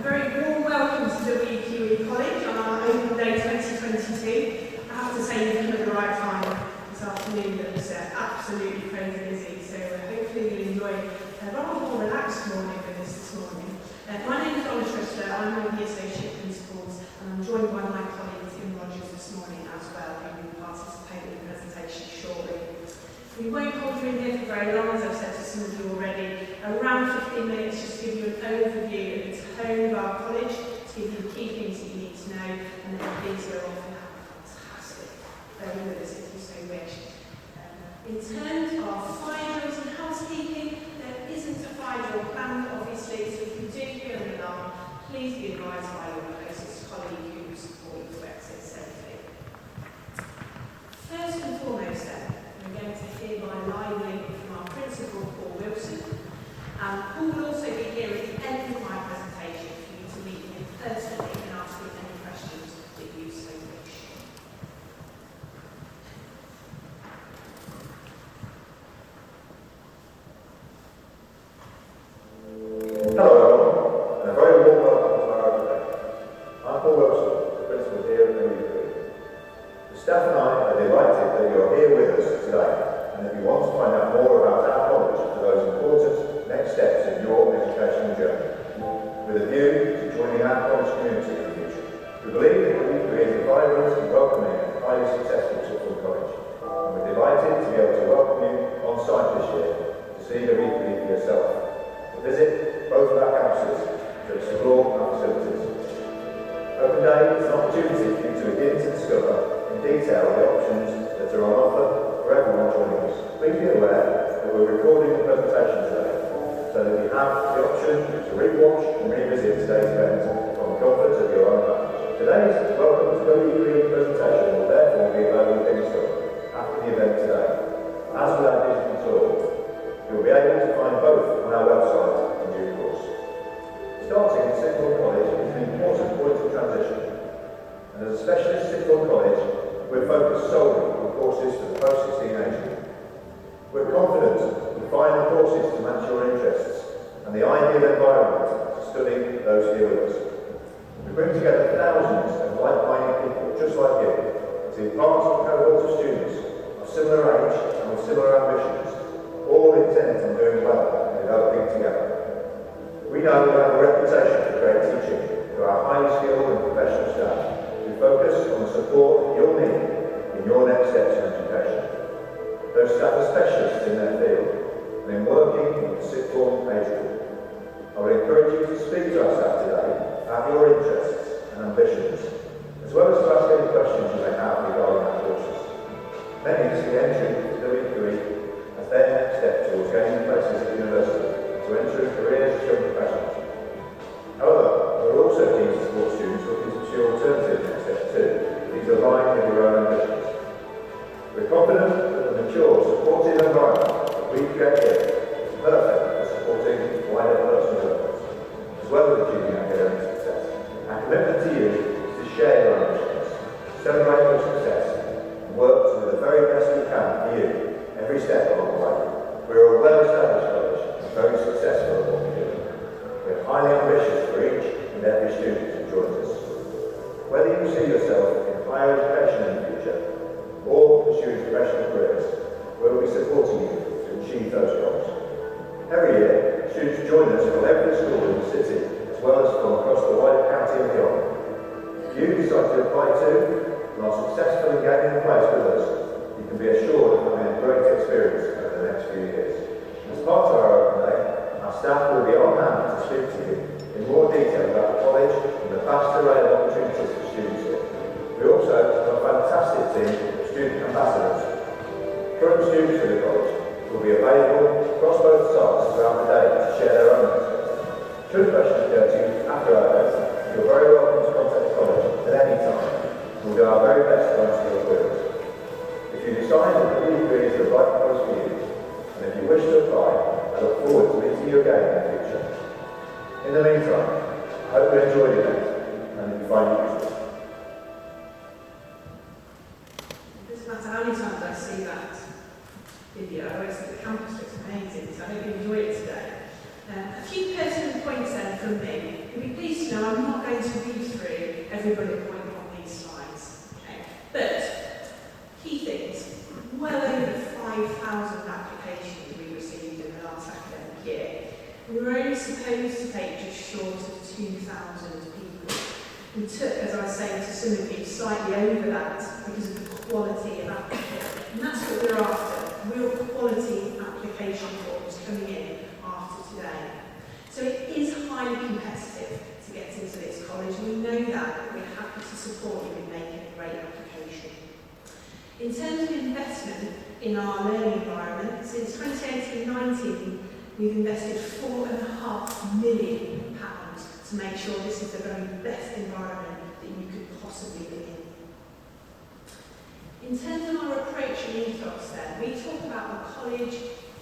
very warm welcome to WQE College on our Open Day 2022. I have to say you've come at the right time this afternoon. It was absolutely crazy busy, so hopefully you'll enjoy a rather more relaxed morning with us this morning. My name is Donna Tristler, I'm one of the Associate Principals, and I'm joined by my colleagues in Rogers this morning as well, who will participate in the presentation shortly. We won't hold you in here for very long, as I've said to some of you already. Around 15 minutes just to give you an overview of the tone of our college, to give you the key things that you need to know, and then the things we're offering have fantastic with us if you so wish. In terms of fire-drills and housekeeping, there isn't a fire-drill planned, obviously, so if you do hear an alarm, please be advised by your closest colleague who will support you to exit safely. First and foremost then, we're going to hear by live link from our principal, Paul Wilson. Paul will also be here at the end of my presentation for you to meet him personally and ask him any questions that you so wish. Hello everyone, and a very warm welcome to our open day. I'm Paul Wilson, the principal here at WQE. The staff and I are delighted that you are here with us today, and if you want to find out more about our college for those important next steps in your educational journey, with a view to joining our college community in the future. We believe that WQE is a vibrant and welcoming and highly successful Sutton college, and we're delighted to be able to welcome you on site this year to see WQE for yourself, to visit both of our campuses, to explore our facilities. Open Day is an opportunity for you to begin to discover in detail the options that are on offer for everyone joining us. Please be aware that we're recording the presentation today, so that you have the option to re-watch and revisit today's event from the comfort of your own home. Today's Welcome to WQE presentation will therefore be available instantly after the event today. As with our digital tour, you'll be able to find both on our website in due course. Starting at Sitthorne College is an important point of transition, and as a specialist Sitthorne College, we're focused solely on courses for the post-16 age group. We're confident you'll find the courses to match your interests and the ideal environment to study those here with us. We bring together thousands of like-minded people just like you to be part of a cohort of students of similar age and with similar ambitions, all intent on doing well and developing together. We know we have a reputation for great teaching through our highly skilled and professional staff who focus on the support that you'll need in your next steps in education. Those staff are specialists in their field and in working with the Sitthorne age group. I would encourage you to speak to our staff today about your interests and ambitions, as well as to ask any questions you may have regarding our courses. Many see entry to WQE as their next step towards gaining places at university to enter careers as young professionals. However, we're also keen to support students looking to pursue alternative next steps too. These align with your own ambitions. We're confident that the mature, supportive environment that we create here is perfect for supporting wider personal development, as well as achieving academic success. Our commitment to you is to share your ambitions, celebrate your success, and work to do the very best we can for you every step along the way. We're a well-established college and very successful at what we do. We're highly ambitious for each and every student who joins us. Whether you see yourself in higher education in the future or pursuing professional careers, we'll be supporting you to achieve those goals. Every year, students join us from every school in the city, as well as from across the wider county and beyond. If you decide to apply to and are successful in gaining a place with us, you can be assured of having a great experience over the next few years. As part of our open day, our staff will be on hand to speak to you in more detail about the college and the vast array of opportunities for students here. We also have a fantastic team of student ambassadors. Current students of the college will be available across both sites throughout the day to share their own experience. Should questions occur to you after our event, you're very welcome to contact the college at any time. We'll do our very best to answer your queries. If you decide that WQE is the right place for you, and if you wish to apply, I look forward to meeting you again in the future. In the meantime, I hope you enjoy the event and that you find it useful. It doesn't matter how many times I see that video, I always think the campus looks amazing, so I hope you enjoy it today. A few personal points then from me. You'll be pleased to know to read through every bullet point on these slides. Okay? But key things, well over 5,000 applications we received in the last academic year. We were only supposed to take just short of 2,000 people. We took, as I was saying to some of you, slightly over that because of the quality of applicants. And that's what we're after, real quality application forms coming in after today. So it is highly competitive to get into this college. We know that, but we're happy to support you in making a great application. In terms of investment in our learning environment, since 2018-19, we've invested £4.5 million to make sure this is the very best environment that you could possibly be in. In terms of our approach and ethos then, we talk about the college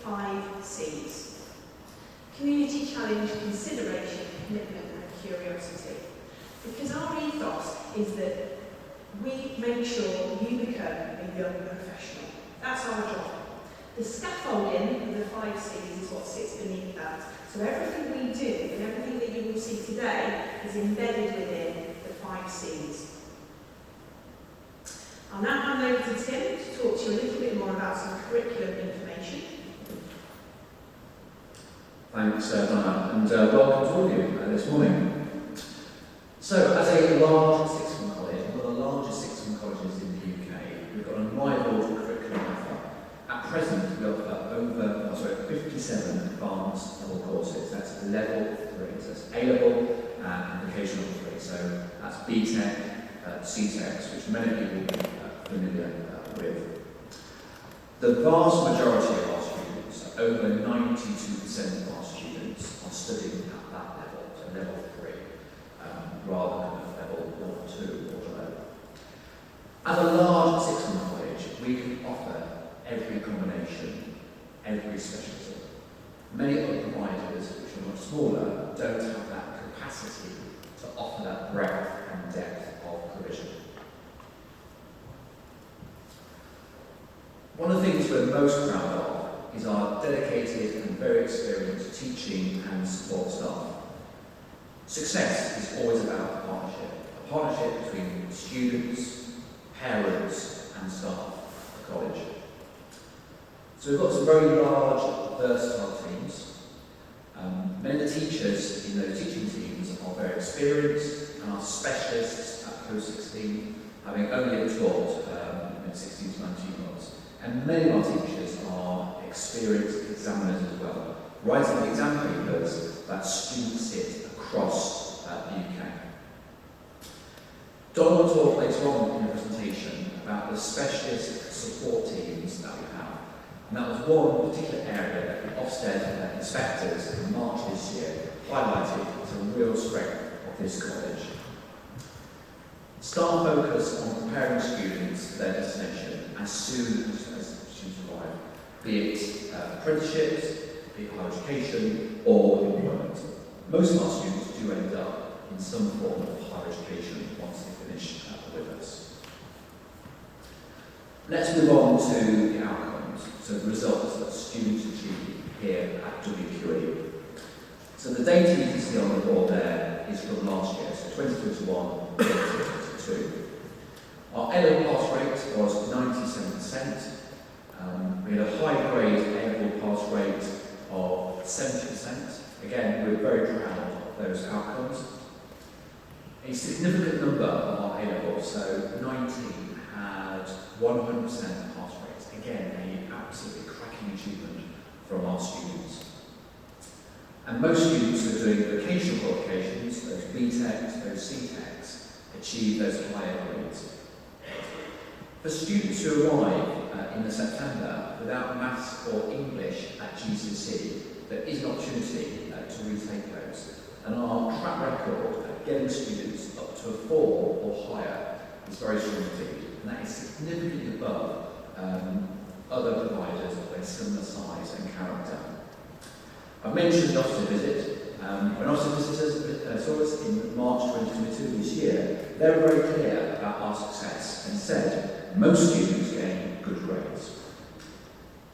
5 C's. Community challenge, consideration, commitment and curiosity. Because our ethos is that we make sure you become a young professional. That's our job. The scaffolding of the 5 C's is what sits beneath that. So everything we do and everything that you will see today is embedded within the 5 C's. I'll now hand over to Tim to talk to you a little bit more about some curriculum information. Thanks, Donna, and welcome to all of you this morning. So, as a large sixth form college, one of the largest sixth form colleges in the UK, we've got an unrivaled curriculum offer. At present, we offer 57 advanced level courses. That's level 3, so that's A-level and vocational 3. So that's BTEC, CTECs, which many people will be familiar with. The vast majority of our students, over 92% of our students, are studying at that level, so level 3, rather than at level 1 or 2 or below. As a large sixth form college, we can offer every combination, every specialty. Many other providers, which are much smaller, don't have that capacity to offer that breadth and depth of provision. One of the things we're most proud of is our dedicated and very experienced teaching and support staff. Success is always about a partnership between students, parents and staff at the college. So we've got some very large, versatile teams. Many of the teachers in those teaching teams are very experienced and are specialists at post-16, having only taught 16 to 19 months. And many of our teachers are experienced examiners as well, writing the exam papers that students sit across the UK. Don will talk later on in the presentation about the specialist support teams that we have. And that was one particular area that the Ofsted inspectors in March this year highlighted as a real strength of this college. Staff focus on preparing students for their destination as soon as students arrive, be it apprenticeships, be it higher education, or employment. Most of our students do end up in some form of higher education once they finish with us. Let's move on to the outcomes, so the results that students achieve here at WQE. So the data you can see on the board there is from last year, so 2021, 2022. Our A-level pass rate was 97%. We had a high-grade A-level pass rate of 70%. Again, we're very proud of those outcomes. A significant number of our A-levels, so 19, had 100% pass rates. Again, an absolutely cracking achievement from our students. And most students who are doing vocational qualifications, those BTECs, those CTECs, achieve those higher grades. For students who arrive in September without maths or English at GCSE, there is an opportunity to retake those. And our track record at getting students up to a 4 or higher is very strong indeed. And that is significantly above other providers of a similar size and character. I've mentioned the Ofsted visit. When Ofsted visitors saw us in March 2022 this year, they were very clear about our success and said most students gain good grades.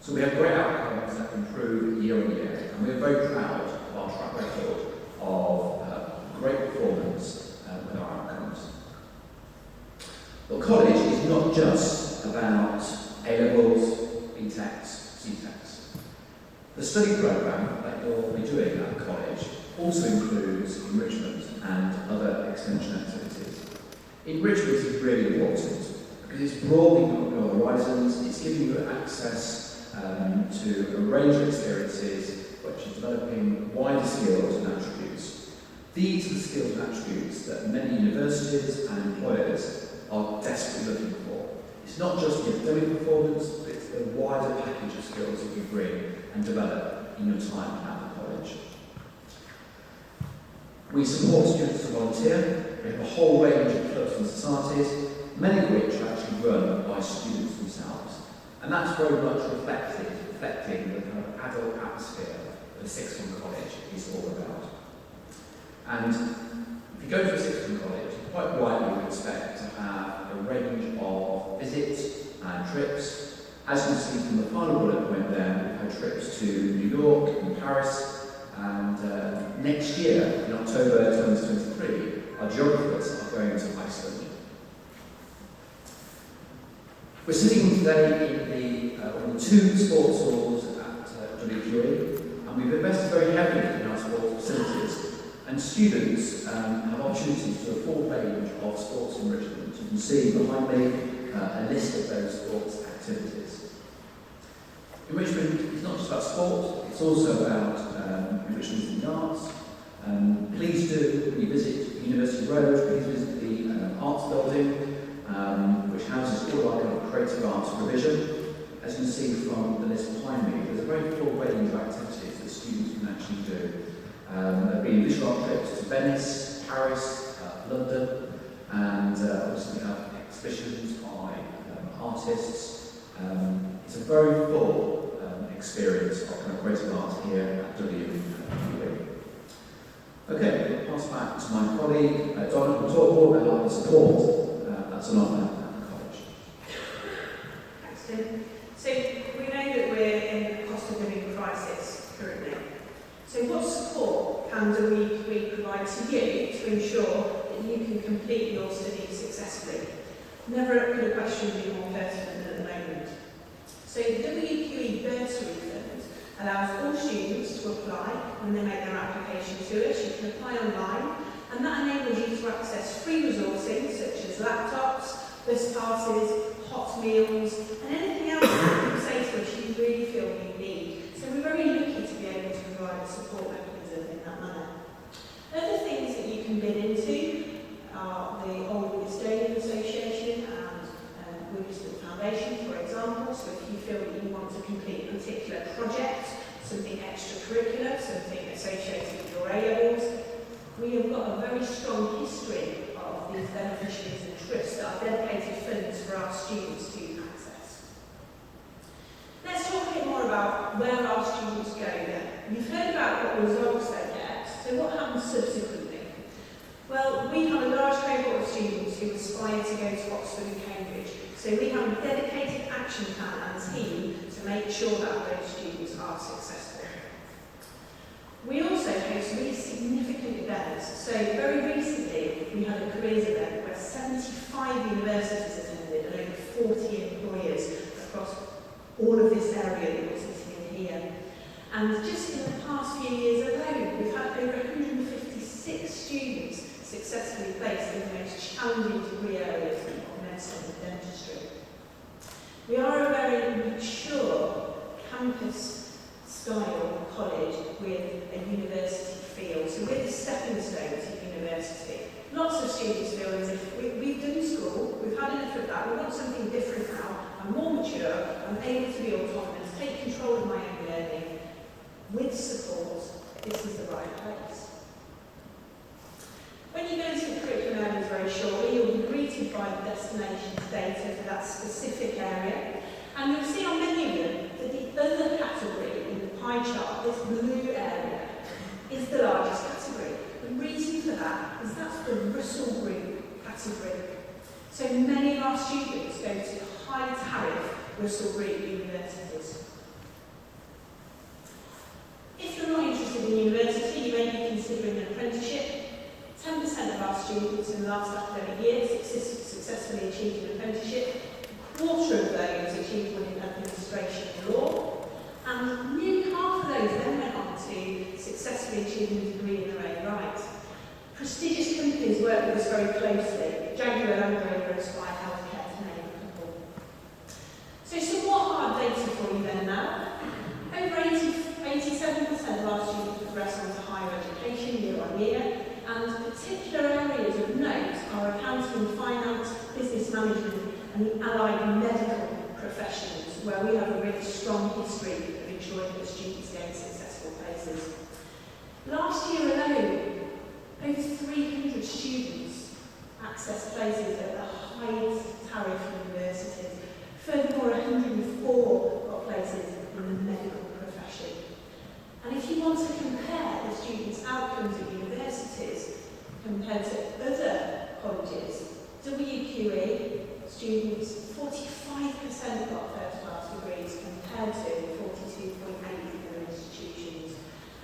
So we have great outcomes that improve year on year, and we're very proud of our track record of great performance A-levels, B-Techs, C-Techs. The study programme that you'll be doing at college also includes enrichment and other extension activities. Enrichment is really important because it's broadening your horizons, it's giving you access to a range of experiences which is developing wider skills and attributes. These are the skills and attributes that many universities and employers are desperately looking for. It's not just the academic performance, but it's the wider package of skills that you bring and develop in your time at the college. We support students to volunteer. We have a whole range of clubs and societies, many of which are actually run by students themselves. And that's very much reflecting the kind of adult atmosphere that a sixth form college is all about. And if you go to a sixth form college, you quite rightly would expect to have a range of visits and trips. As you can see from the final bullet point there, we've had trips to New York and Paris, and next year, in October 2023, our geographers are going to Iceland. We're sitting today in one of the two sports halls at WQE, and we've invested very heavily in our sports facilities, and students have opportunities to a full range of sports enrichment. You can see behind me a list of those sports activities. Enrichment is not just about sport, it's also about enrichment in the arts. Please do, when you visit University Road, please visit the Arts Building, which houses all our kind of creative arts provision. As you can see from the list behind me, there's a very full range of activities that students can actually do. There have been visual art trips to Venice, Paris, London, and obviously we have exhibitions by artists. It's a very full experience of kind of creative art here at WQE. Okay, I'll pass back to my colleague, Donna, who will talk more about the support that's on offer at the college. Thanks, Tim. So we know that we're in a cost of living crisis currently. So what support can WQE provide to you to ensure that you can complete your studies successfully? Never could a question be more pertinent at the moment. So the WQE bursary fund allows all students to apply when they make their application to us. You can apply online, and that enables you to access free resourcing such as laptops, bus passes, hot meals, and anything else that you say to us you really feel you need. So we're very lucky to be able to provide a support mechanism in that manner. Other things that you can bid into are the Old Estonian Association and Williamston Foundation, for example. So if you feel that you want to complete a particular project, something extracurricular, something associated with your A-levels, we have got a very strong history of these beneficiaries and trusts that are dedicated funds for our students to access. Let's talk a bit more about where our students go then. You've heard about what results they get, so what happens subsequently? Well, we have a large cohort of students who aspire to go to Oxford and Cambridge, so we have a dedicated action plan and team to make sure that those students are successful. We also host really significant events. So very recently we had a careers event where 75 universities attended and over 40 employers across all of this area that we're sitting in here. And just in the past few years alone, we've had over 156 students successfully placed in the most challenging degree areas of medicine and dentistry. We are a very mature campus-style college with a university feel. So we're the stepping stone to university. Lots of students feel as if we've done school, we've had enough of that, we want something different now. I'm more mature, I'm able to be autonomous, take control of my own learning. With support, this is the right place. When you go into the curriculum areas very shortly, you'll be greeted by the destinations data for that specific area. And you'll see on many of them that the other category in the pie chart, this blue area, is the largest category. The reason for that is that's the Russell Group category. So many of our students go to high tariff Russell Group universities. If you're not interested in university, you may be considering an apprenticeship. 10% of our students in the last academic year successfully achieved an apprenticeship. quarter of those achieved one in administration and law, and nearly half of those then went on to successfully achieving a degree in their own right. Prestigious companies work with us very closely. Jaguar Land Rover and Spire Healthcare to name a couple. So some more hard data for you then now. Over 87% of our students progress on to higher education year on year, and particular areas of note are accounting, finance, business management and the allied medical professions, where we have a really strong history of ensuring that students gain successful places. Last year alone, over 300 students accessed places at the highest tariff universities. Furthermore, 104 got places in the medical profession. And if you want to compare the students' outcomes at universities compared to other colleges, WQE students, 45% got first-class degrees compared to 42.8 in other institutions.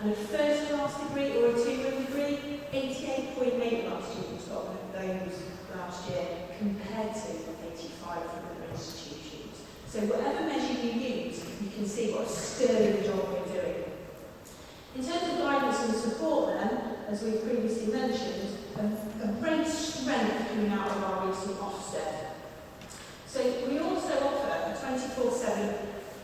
And a first-class degree or a two-1 degree, 88.8 of our students got one of those last year compared to 85 from other institutions. So whatever measure you use, you can see what a sterling job we're doing. In terms of guidance and support then, as we've previously mentioned, a great strength coming out of our recent Ofsted. So we also offer a 24/7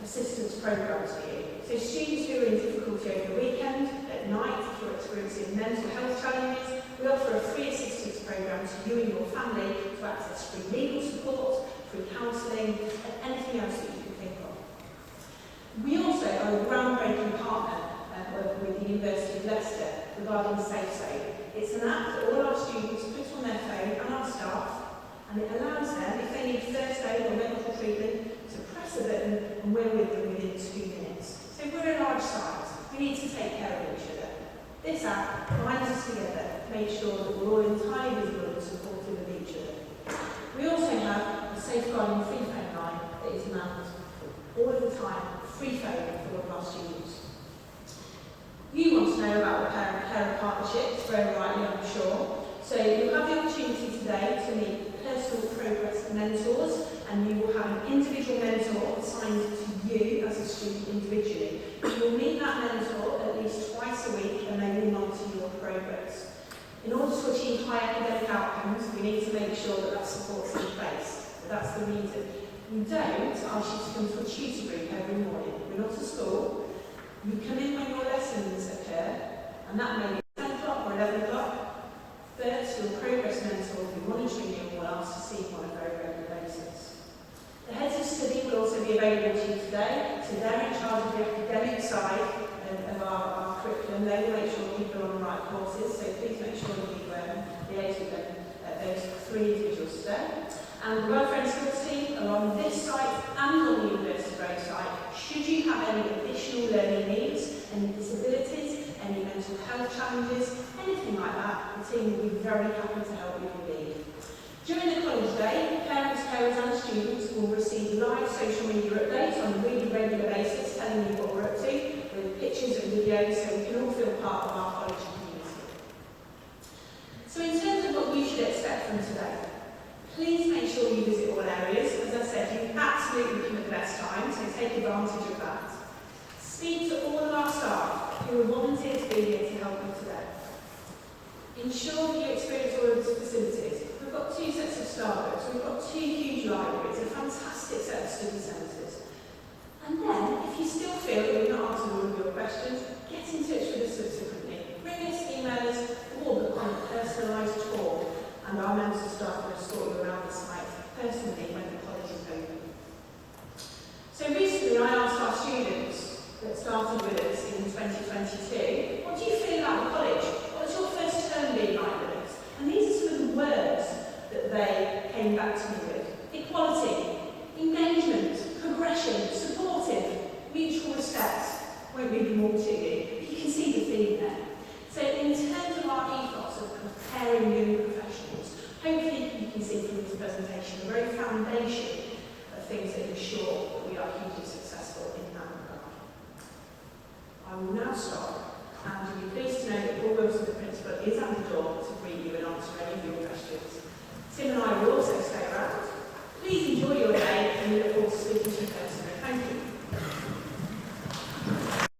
assistance programme to you. So students who are in difficulty over the weekend, at night, if you're experiencing mental health challenges, we offer a free assistance programme to you and your family to access free legal support, free counselling, and anything else that you can think of. We also are a groundbreaking partner with the University of Leicester regarding SafeZone. It's an app that all our students put on their phone and our staff, and it allows them, if they need first aid or medical treatment, to press a button and we're with them within 2 minutes. So we're a large site. We need to take care of each other. This app binds us together to make sure that we're all entirely visible and supportive of each other. We also have a safeguarding free phone line that is manned all of the time, free phone for all of our students. You want to know about the parent-carer partnerships, very rightly, I'm sure. So you'll have the opportunity today to meet personal progress mentors, and you will have an individual mentor assigned to you as a student individually. You will meet that mentor at least twice a week, and they will monitor your progress. In order to achieve high academic outcomes, we need to make sure that support's in place. So that's the reason. We don't ask you to come to a tutor group every morning. We're not a school. You come in when your lessons occur, and that may be 10 o'clock or 11 o'clock. First, your progress mentor will be monitoring you and will ask to see you on a very regular basis. The heads of study will also be available to you today, so they're in charge of the academic side of our curriculum. They will make sure people are on the right courses, so please make sure that you liaise with them at those 3 individuals today. And the welfare and skills team are on this site and on the University Road site. Should you have any additional learning needs, any disabilities, any mental health challenges, anything like that, the team will be very happy to help you indeed. During the college day, parents, carers and students will receive live social media updates on a really regular basis, telling you what we're up to, with pictures and videos, so we can all feel part of our college community. So in terms of what you should expect from today, please make sure you visit all areas. As I said, you absolutely come at the best time, so take advantage of that. Speak to all of our staff who have volunteered to be here to help you today. Ensure that you experience all of the facilities. We've got 2 sets of Starbucks, we've got 2 huge libraries, a fantastic set of study centres. And then, if you still feel that we've not answered all of your questions, get in touch with us subsequently. Ring us, email us, or book on a personalised tour, and our members of staff will escort you around the site personally when the college is open. So recently I asked our students that started with us in 2022, what do you feel about the college? What's your first term been like with us? And these are some of the words that they came back to me with. Equality, engagement, progression, supportive, mutual respect. Won't read them all to you. You can see the theme there. So in terms of our ethos of preparing young professionals, hopefully you can see from this presentation the very foundation of things that ensure that we are hugely successful in that regard. I will now stop, and you'll be pleased to know that Paul Wilson, the principal, is at the door to greet you and answer any of your questions. Tim and I will also